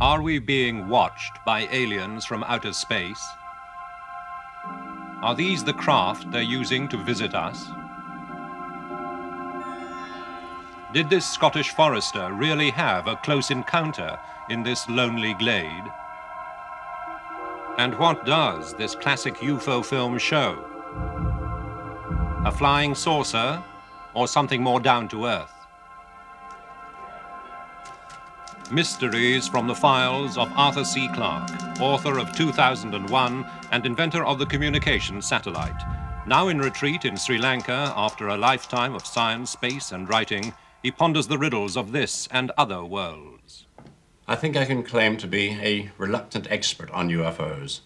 Are we being watched by aliens from outer space? Are these the craft they're using to visit us? Did this Scottish forester really have a close encounter in this lonely glade? And what does this classic UFO film show? A flying saucer or something more down to earth? Mysteries from the files of Arthur C. Clarke, author of 2001 and inventor of the communications satellite. Now in retreat in Sri Lanka after a lifetime of science, space and writing, he ponders the riddles of this and other worlds. I think I can claim to be a reluctant expert on UFOs.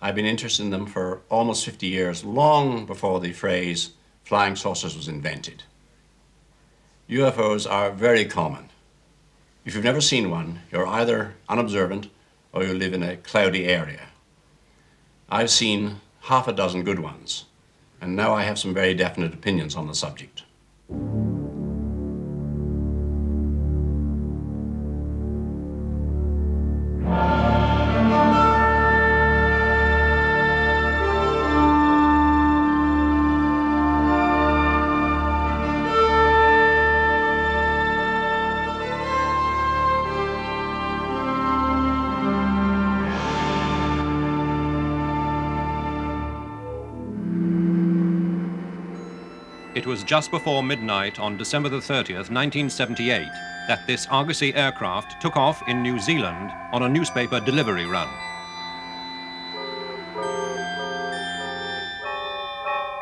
I've been interested in them for almost 50 years, long before the phrase flying saucers was invented. UFOs are very common. If you've never seen one, you're either unobservant or you live in a cloudy area. I've seen half a dozen good ones, and now I have some very definite opinions on the subject. It was just before midnight on December the 30th, 1978, that this Argosy aircraft took off in New Zealand on a newspaper delivery run.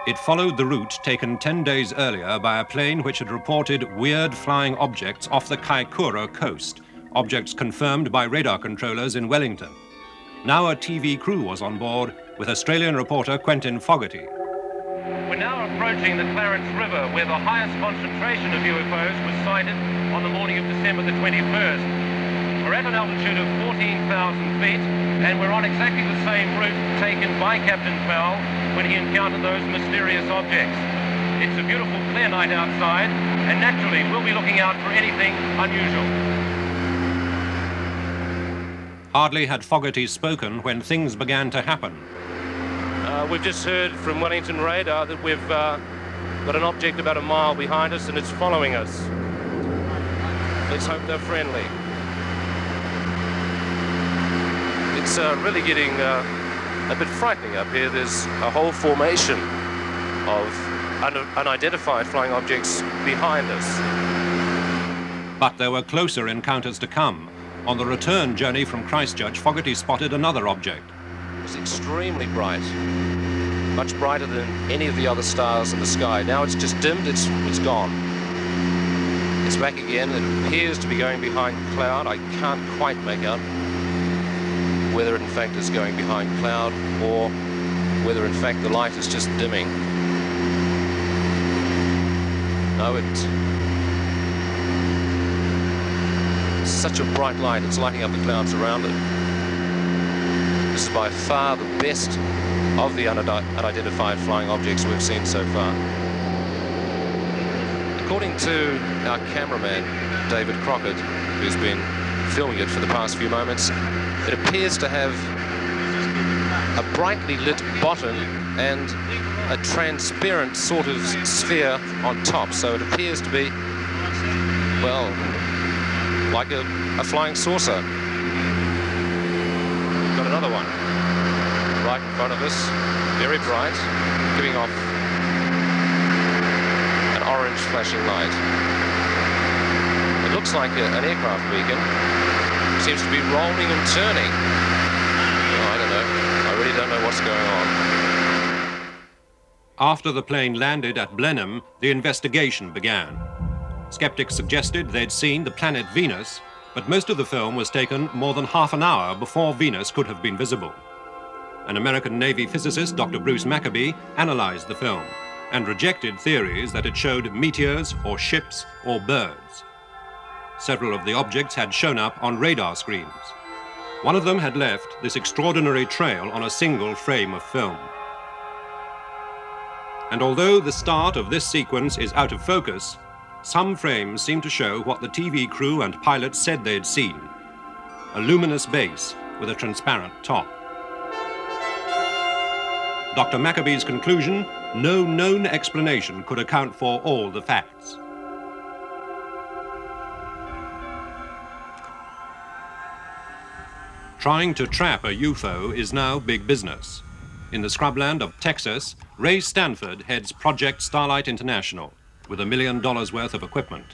It followed the route taken 10 days earlier by a plane which had reported weird flying objects off the Kaikoura coast, objects confirmed by radar controllers in Wellington. Now a TV crew was on board with Australian reporter Quentin Fogarty. We're now approaching the Clarence River, where the highest concentration of UFOs was sighted on the morning of December the 21st. We're at an altitude of 14,000 feet, and we're on exactly the same route taken by Captain Powell when he encountered those mysterious objects. It's a beautiful, clear night outside, and naturally, we'll be looking out for anything unusual. Hardly had Fogarty spoken when things began to happen. We've just heard from Wellington radar that we've got an object about a mile behind us and it's following us. Let's hope they're friendly. It's really getting a bit frightening up here. There's a whole formation of unidentified flying objects behind us. But there were closer encounters to come. On the return journey from Christchurch, Fogarty spotted another object. It was extremely bright. Much brighter than any of the other stars in the sky. Now it's just dimmed, it's gone. It's back again. It appears to be going behind cloud. I can't quite make out whether it in fact is going behind cloud or whether in fact the light is just dimming. No, it's such a bright light, it's lighting up the clouds around it. This is by far the best of the unidentified flying objects we've seen so far. According to our cameraman, David Crockett, who's been filming it for the past few moments, it appears to have a brightly lit bottom and a transparent sort of sphere on top, so it appears to be, well, like a flying saucer. Got another one right in front of us, very bright, giving off an orange flashing light. It looks like an aircraft beacon. Seems to be rolling and turning. Oh, I don't know. I really don't know what's going on. After the plane landed at Blenheim, the investigation began. Skeptics suggested they'd seen the planet Venus, but most of the film was taken more than half an hour before Venus could have been visible. An American Navy physicist, Dr. Bruce Maccabee, analyzed the film and rejected theories that it showed meteors or ships or birds. Several of the objects had shown up on radar screens. One of them had left this extraordinary trail on a single frame of film. And although the start of this sequence is out of focus, some frames seem to show what the TV crew and pilots said they'd seen. a luminous base with a transparent top. Dr. Maccabee's conclusion, no known explanation could account for all the facts. Trying to trap a UFO is now big business. In the scrubland of Texas, Ray Stanford heads Project Starlight International with $1 million worth of equipment.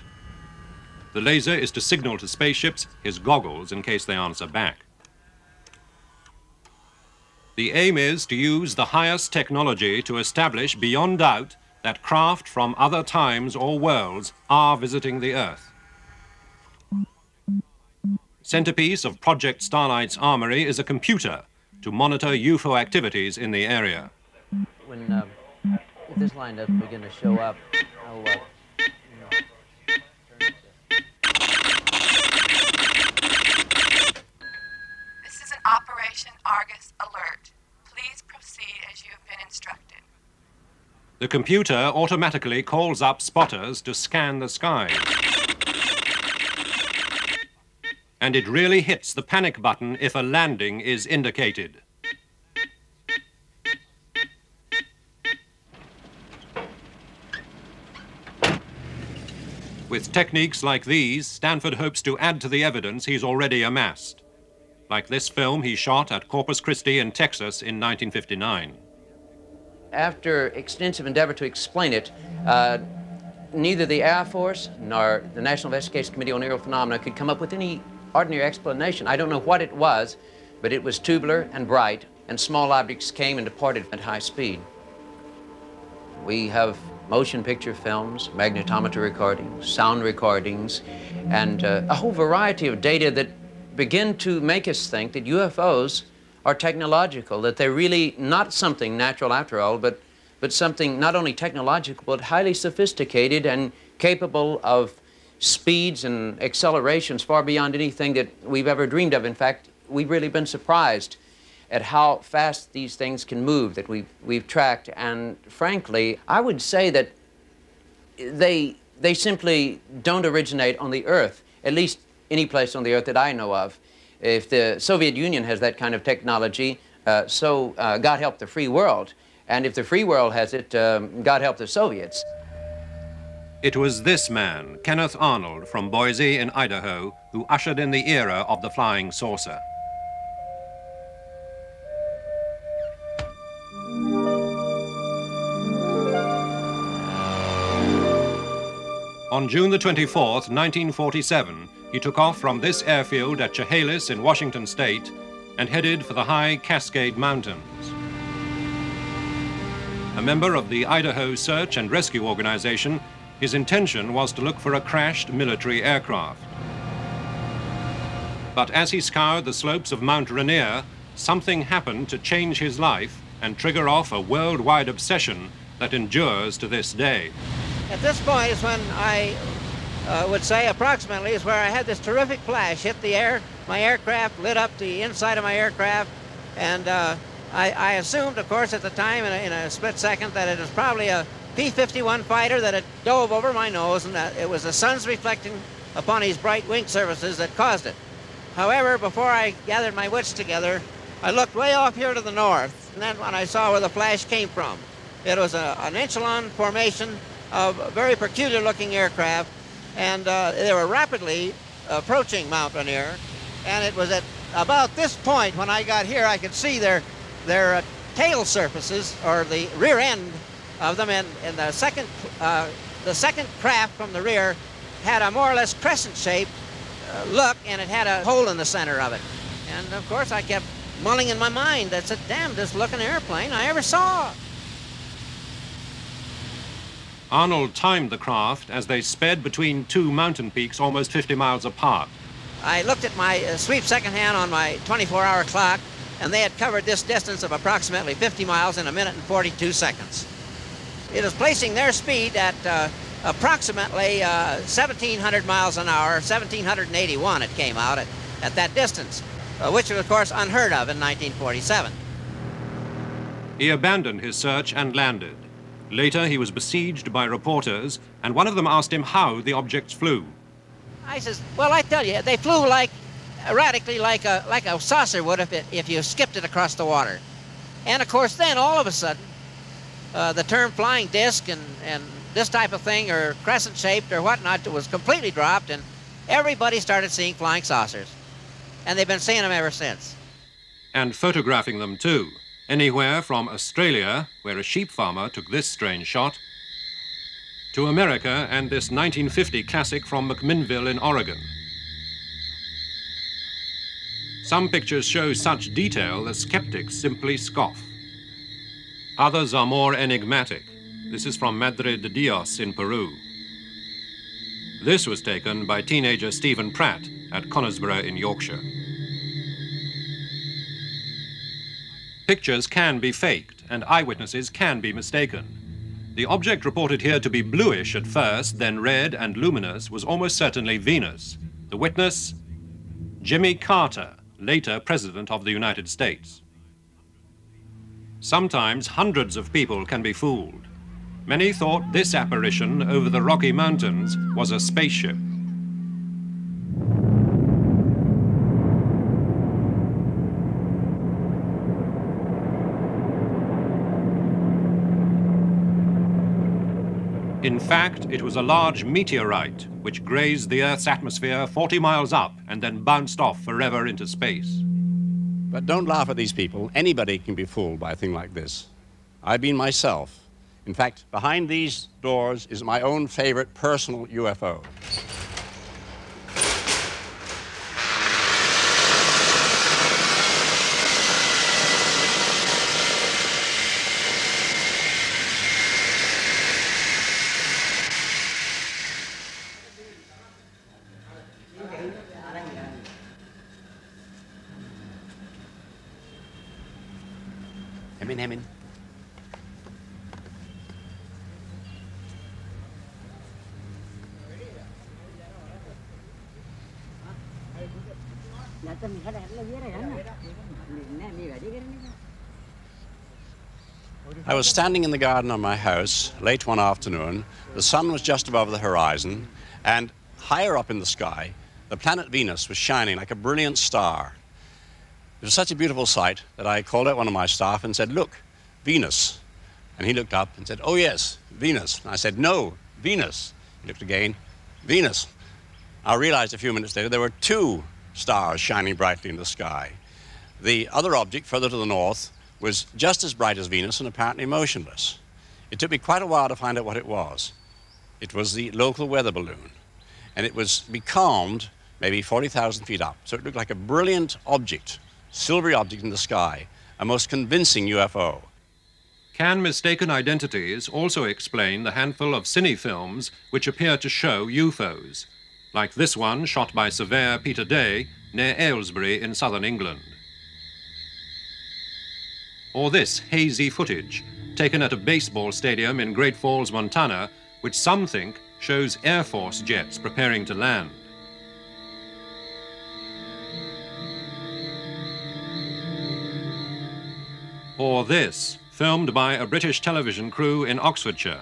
The laser is to signal to spaceships his goggles in case they answer back. The aim is to use the highest technology to establish beyond doubt that craft from other times or worlds are visiting the Earth. Centerpiece of Project Starlight's armory is a computer to monitor UFO activities in the area. When if this line doesn't begin to show up, I'll This is an Operation Argus alert. Please proceed as you have been instructed. The computer automatically calls up spotters to scan the sky. And it really hits the panic button if a landing is indicated. With techniques like these, Stanford hopes to add to the evidence he's already amassed. Like this film he shot at Corpus Christi in Texas in 1959. After extensive endeavor to explain it, neither the Air Force nor the National Investigation Committee on Aerial Phenomena could come up with any ordinary explanation. I don't know what it was, but it was tubular and bright, and small objects came and departed at high speed. We have motion picture films, magnetometer recordings, sound recordings, and a whole variety of data that begin to make us think that UFOs are technological, that they're really not something natural after all, but something not only technological, but highly sophisticated and capable of speeds and accelerations far beyond anything that we've ever dreamed of. In fact, we've really been surprised at how fast these things can move that we've tracked. And frankly, I would say that they simply don't originate on the Earth, at least any place on the Earth that I know of. If the Soviet Union has that kind of technology, God help the free world. And if the free world has it, God help the Soviets. It was this man, Kenneth Arnold, from Boise in Idaho, who ushered in the era of the flying saucer. On June the 24th, 1947, he took off from this airfield at Chehalis in Washington State and headed for the high Cascade Mountains. A member of the Idaho Search and Rescue Organization, his intention was to look for a crashed military aircraft. But as he scoured the slopes of Mount Rainier, something happened to change his life and trigger off a worldwide obsession that endures to this day. At this point is when I would say approximately is where I had this terrific flash hit the air. My aircraft lit up the inside of my aircraft, and I assumed, of course, at the time in a split second that it was probably a P-51 fighter that had dove over my nose, and that it was the sun's reflecting upon his bright wing surfaces that caused it. However, before I gathered my wits together, I looked way off here to the north, and then when I saw where the flash came from, it was an echelon formation of very peculiar-looking aircraft, and they were rapidly approaching Mount Rainier. And it was at about this point when I got here, I could see their tail surfaces, or the rear end of them, and the second craft from the rear had a more or less crescent-shaped look, and it had a hole in the center of it. And of course, I kept mulling in my mind, that's the damnedest looking airplane I ever saw. Arnold timed the craft as they sped between two mountain peaks almost 50 miles apart. I looked at my sweep second hand on my 24-hour clock, and they had covered this distance of approximately 50 miles in 1 minute and 42 seconds. It was placing their speed at approximately 1,700 miles an hour, 1,781 it came out at that distance, which was, of course, unheard of in 1947. He abandoned his search and landed. Later, he was besieged by reporters, and one of them asked him how the objects flew. I says, well, I tell you, they flew like erratically like a saucer would if you skipped it across the water. And of course then all of a sudden the term flying disc and this type of thing, or crescent shaped or whatnot, was completely dropped, and everybody started seeing flying saucers. And they've been seeing them ever since. And photographing them too. Anywhere from Australia, where a sheep farmer took this strange shot, to America and this 1950 classic from McMinnville in Oregon. Some pictures show such detail that skeptics simply scoff. Others are more enigmatic. This is from Madre de Dios in Peru. This was taken by teenager Stephen Pratt at Conisborough in Yorkshire. Pictures can be faked and eyewitnesses can be mistaken. The object reported here to be bluish at first, then red and luminous, was almost certainly Venus. The witness, Jimmy Carter, later President of the United States. Sometimes hundreds of people can be fooled. Many thought this apparition over the Rocky Mountains was a spaceship. In fact, it was a large meteorite which grazed the Earth's atmosphere 40 miles up and then bounced off forever into space. But don't laugh at these people. Anybody can be fooled by a thing like this. I've been myself. In fact, behind these doors is my own favorite personal UFO. Hemin. I was standing in the garden of my house late one afternoon. The sun was just above the horizon, and higher up in the sky, the planet Venus was shining like a brilliant star. It was such a beautiful sight that I called out one of my staff and said, "Look, Venus." And he looked up and said, "Oh yes, Venus." And I said, "No, Venus." He looked again, "Venus." I realized a few minutes later there were two stars shining brightly in the sky. The other object further to the north was just as bright as Venus and apparently motionless. It took me quite a while to find out what it was. It was the local weather balloon, and it was becalmed maybe 40,000 feet up. So it looked like a brilliant object, silvery object in the sky, a most convincing UFO. Can mistaken identities also explain the handful of cine films which appear to show UFOs, like this one shot by surveyor Peter Day near Aylesbury in southern England? Or this hazy footage taken at a baseball stadium in Great Falls, Montana, which some think shows Air Force jets preparing to land. Or this, filmed by a British television crew in Oxfordshire.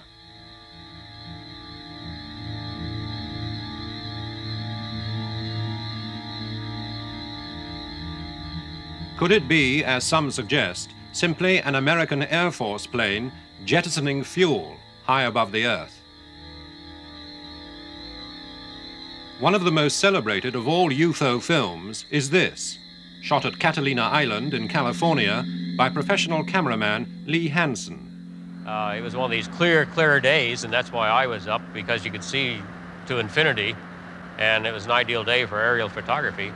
Could it be, as some suggest, simply an American Air Force plane jettisoning fuel high above the Earth? One of the most celebrated of all UFO films is this, shot at Catalina Island in California by professional cameraman Lee Hansen. It was one of these clear days, and that's why I was up, because you could see to infinity, and it was an ideal day for aerial photography.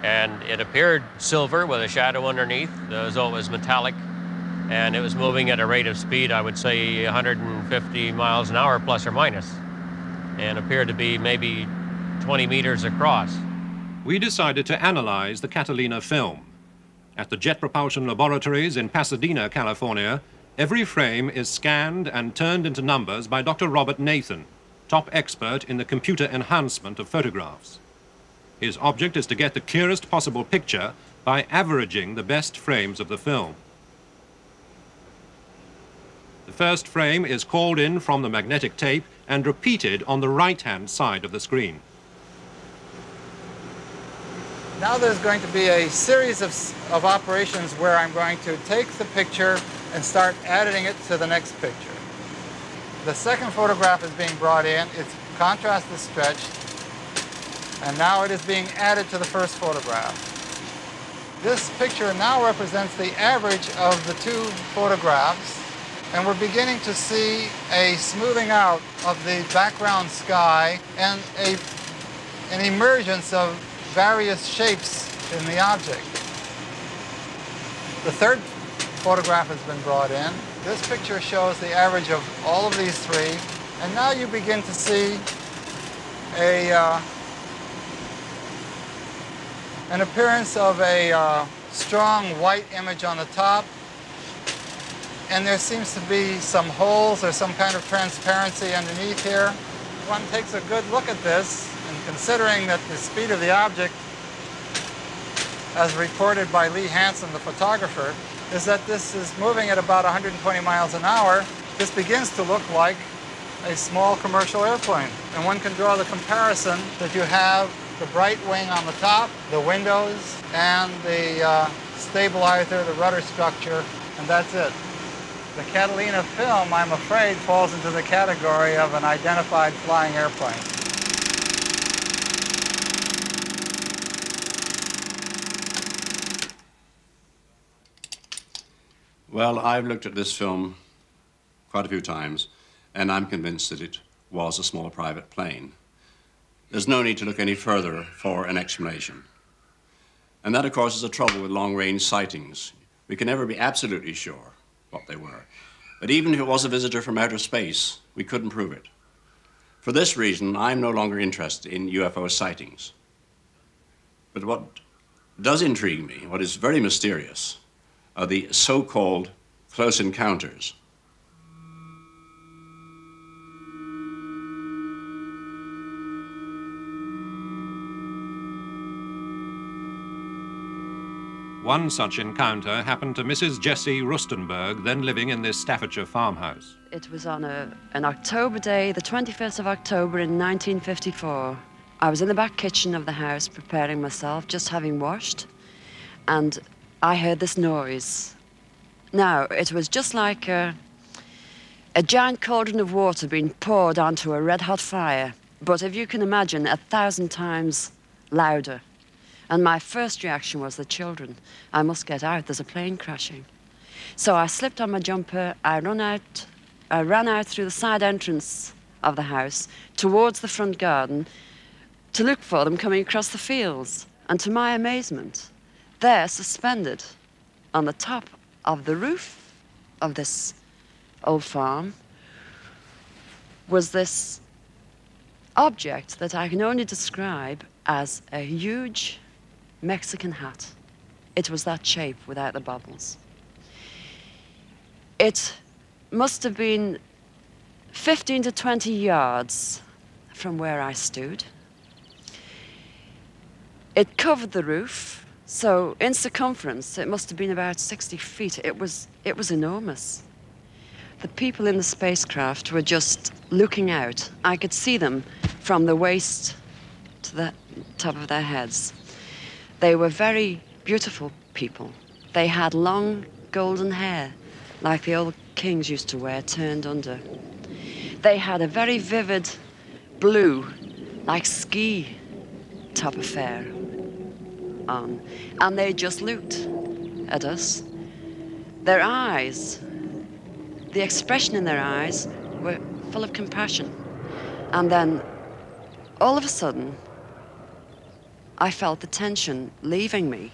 And it appeared silver with a shadow underneath, as though it was metallic, and it was moving at a rate of speed, I would say 150 miles an hour plus or minus, and appeared to be maybe 20 meters across. We decided to analyze the Catalina film. At the Jet Propulsion Laboratories in Pasadena, California, every frame is scanned and turned into numbers by Dr. Robert Nathan, top expert in the computer enhancement of photographs. His object is to get the clearest possible picture by averaging the best frames of the film. The first frame is called in from the magnetic tape and repeated on the right-hand side of the screen. Now there's going to be a series of operations where I'm going to take the picture and start editing it to the next picture. The second photograph is being brought in. Its contrast is stretched. And now it is being added to the first photograph. This picture now represents the average of the two photographs. And we're beginning to see a smoothing out of the background sky and an emergence of various shapes in the object. The third photograph has been brought in. This picture shows the average of all of these three. And now you begin to see an appearance of a strong white image on the top. And there seems to be some holes or some kind of transparency underneath here. One takes a good look at this, and considering that the speed of the object, as reported by Lee Hansen, the photographer, is that this is moving at about 120 miles an hour, this begins to look like a small commercial airplane. And one can draw the comparison that you have the bright wing on the top, the windows, and the stabilizer, the rudder structure, and that's it. The Catalina film, I'm afraid, falls into the category of an identified flying airplane. Well, I've looked at this film quite a few times, and I'm convinced that it was a small private plane. There's no need to look any further for an explanation. And that, of course, is the trouble with long-range sightings. We can never be absolutely sure what they were. But even if it was a visitor from outer space, we couldn't prove it. For this reason, I'm no longer interested in UFO sightings. But what does intrigue me, what is very mysterious, are the so-called close encounters. One such encounter happened to Mrs. Jessie Rustenberg, then living in this Staffordshire farmhouse. It was on an October day, the 21st of October in 1954. I was in the back kitchen of the house preparing myself, just having washed, and I heard this noise. Now, it was just like a giant cauldron of water being poured onto a red-hot fire, but if you can imagine, 1,000 times louder. And my first reaction was the children. I must get out, there's a plane crashing. So I slipped on my jumper, I ran out through the side entrance of the house towards the front garden to look for them coming across the fields. And to my amazement, there, suspended on the top of the roof of this old farm, was this object that I can only describe as a huge Mexican hat. It was that shape without the bubbles. It must have been 15 to 20 yards from where I stood. It covered the roof, so in circumference it must have been about 60 feet. It was enormous. The people in the spacecraft were just looking out. I could see them from the waist to the top of their heads. They were very beautiful people. They had long golden hair, like the old kings used to wear, turned under. They had a very vivid blue, like ski top affair on. And they just looked at us. Their eyes, the expression in their eyes were full of compassion. And then, all of a sudden, I felt the tension leaving me,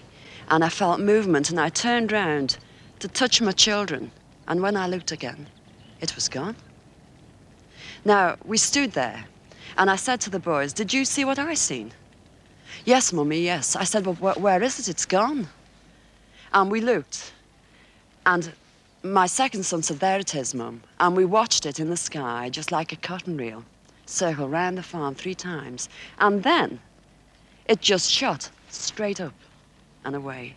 and I felt movement, and I turned round to touch my children, and when I looked again, it was gone. Now, we stood there, and I said to the boys, "Did you see what I seen?" "Yes, Mummy, yes." I said, "Well, where is it? It's gone." And we looked, and my second son said, "There it is, Mum." And we watched it in the sky, just like a cotton reel, circle round the farm 3 times, and then it just shot straight up and away.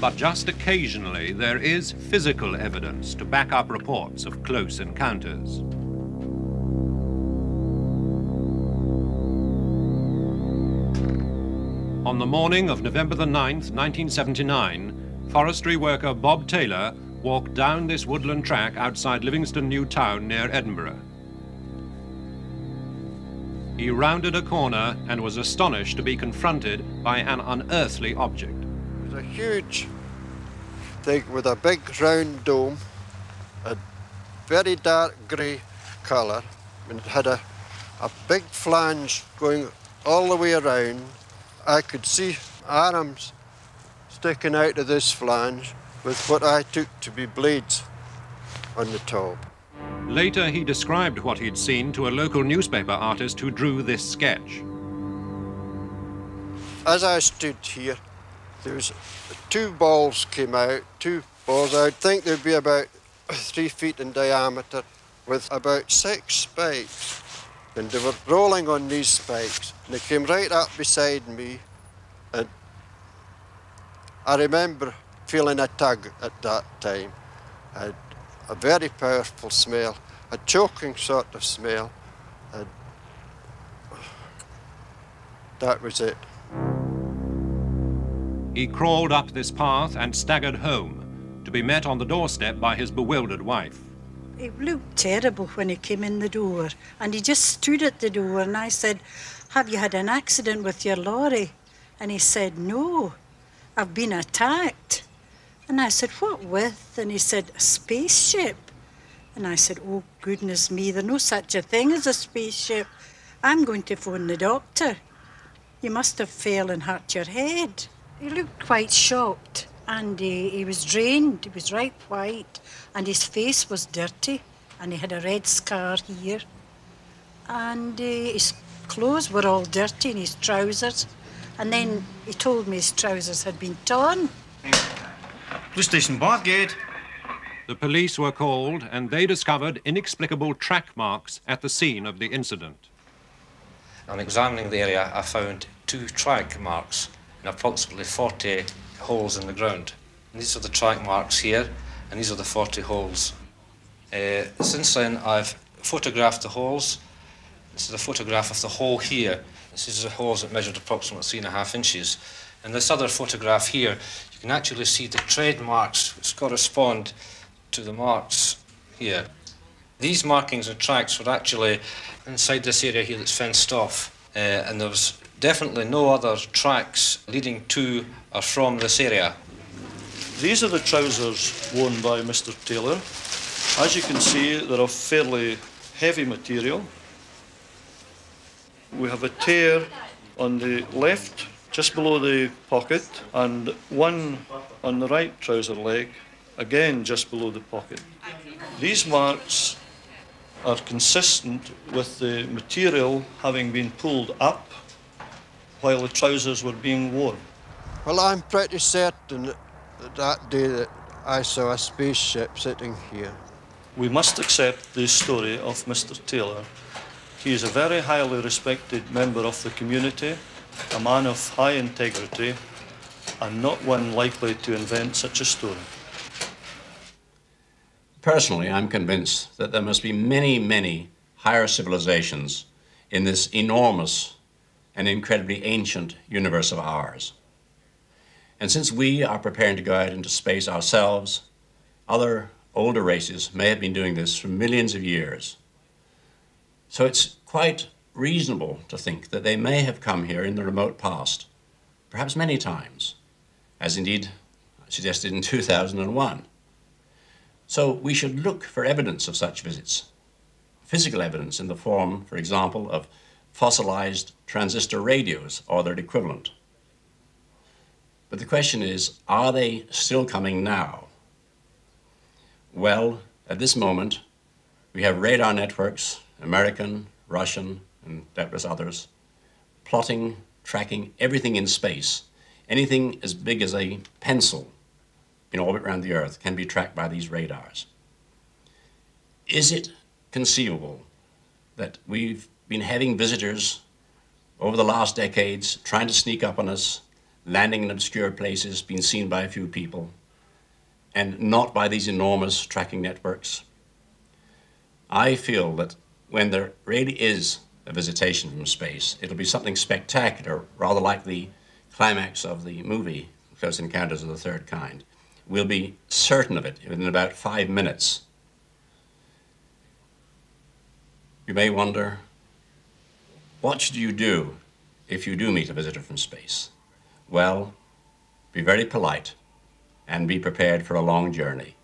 But just occasionally, there is physical evidence to back up reports of close encounters. On the morning of November the 9th, 1979, forestry worker Bob Taylor walked down this woodland track outside Livingston New Town near Edinburgh. He rounded a corner and was astonished to be confronted by an unearthly object. It was a huge thing with a big round dome, a very dark grey colour, and it had a big flange going all the way around. I could see arms sticking out of this flange with what I took to be blades on the top. Later, he described what he'd seen to a local newspaper artist who drew this sketch. As I stood here, there was two balls came out, two balls. I think they'd be about 3 feet in diameter with about 6 spikes. And they were rolling on these spikes. And they came right up beside me. And I remember feeling a tug at that time. A very powerful smell, a choking sort of smell. And that was it. He crawled up this path and staggered home, to be met on the doorstep by his bewildered wife. It looked terrible when he came in the door, and he just stood at the door, and I said, "Have you had an accident with your lorry?" And he said, "No, I've been attacked." And I said, "What with?" And he said, "A spaceship." And I said, "Oh, goodness me, there's no such a thing as a spaceship. I'm going to phone the doctor. You must have fell and hurt your head." He looked quite shocked, and he was drained. He was right white, and his face was dirty, and he had a red scar here. And his clothes were all dirty, and his trousers. And then he told me his trousers had been torn. Police station, Bathgate. The police were called, and they discovered inexplicable track marks at the scene of the incident. On examining the area, I found 2 track marks in approximately 40 holes in the ground. And these are the track marks here, and these are the 40 holes. Since then, I've photographed the holes. This is a photograph of the hole here. This is the holes that measured approximately 3.5 inches. And this other photograph here, you can actually see the tread marks which correspond to the marks here. These markings and tracks were actually inside this area here that's fenced off. And there was definitely no other tracks leading to or from this area. These are the trousers worn by Mr. Taylor. As you can see, they're of fairly heavy material. We have a tear on the left, just below the pocket, and one on the right trouser leg, again just below the pocket. These marks are consistent with the material having been pulled up while the trousers were being worn. Well, I'm pretty certain that day that I saw a spaceship sitting here. We must accept the story of Mr. Taylor. He is a very highly respected member of the community, a man of high integrity, and not one likely to invent such a story. Personally, I'm convinced that there must be many, many higher civilizations in this enormous and incredibly ancient universe of ours. And since we are preparing to go out into space ourselves, other older races may have been doing this for millions of years. So it's quite reasonable to think that they may have come here in the remote past, perhaps many times, as indeed suggested in 2001. So we should look for evidence of such visits, physical evidence in the form, for example, of fossilized transistor radios or their equivalent. But the question is, are they still coming now? Well, at this moment, we have radar networks, American, Russian, and doubtless others, plotting, tracking everything in space. Anything as big as a pencil in orbit around the Earth can be tracked by these radars. Is it conceivable that we've been having visitors over the last decades trying to sneak up on us, landing in obscure places, being seen by a few people, and not by these enormous tracking networks? I feel that when there really is a visitation from space, it'll be something spectacular, rather like the climax of the movie, Close Encounters of the Third Kind. We'll be certain of it within about 5 minutes. You may wonder, what should you do if you do meet a visitor from space? Well, be very polite and be prepared for a long journey.